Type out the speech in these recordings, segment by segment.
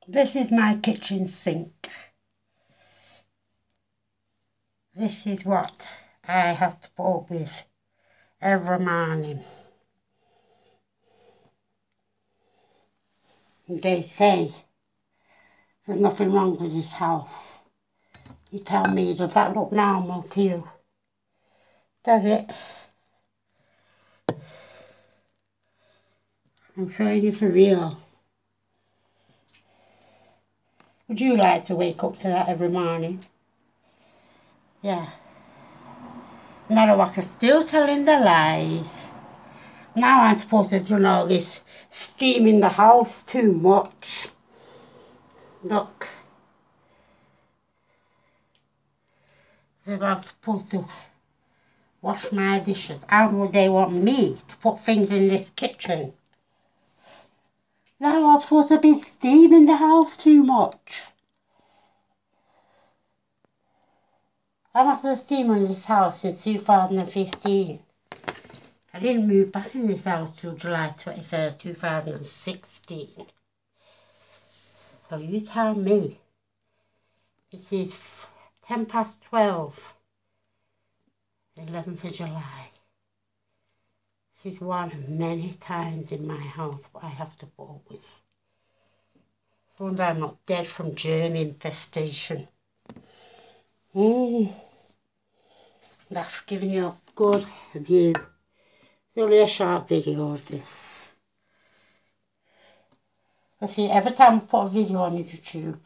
This is my kitchen sink. This is what I have to put up with every morning. They say there's nothing wrong with this house. You tell me, does that look normal to you? Does it? I'm showing you for real. Would you like to wake up to that every morning? Yeah. And arawak is still telling the lies. Now I'm supposed to have done all this steam in the house too much. Look. They're not supposed to wash my dishes. How would they want me to put things in this kitchen? Now I'm supposed to be steaming the house too much. I'm after the steamer in this house since 2015. I didn't move back in this house till July 23rd, 2016. So you tell me. This is 10 past 12, 11th of July. This is one of many times in my house what I have to put up with. I wonder I'm not dead from germ infestation. That's giving you a good view. It's only a short video of this. I see, every time I put a video on YouTube,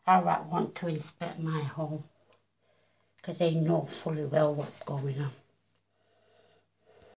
I want to inspect my home, because they know fully well what's going on.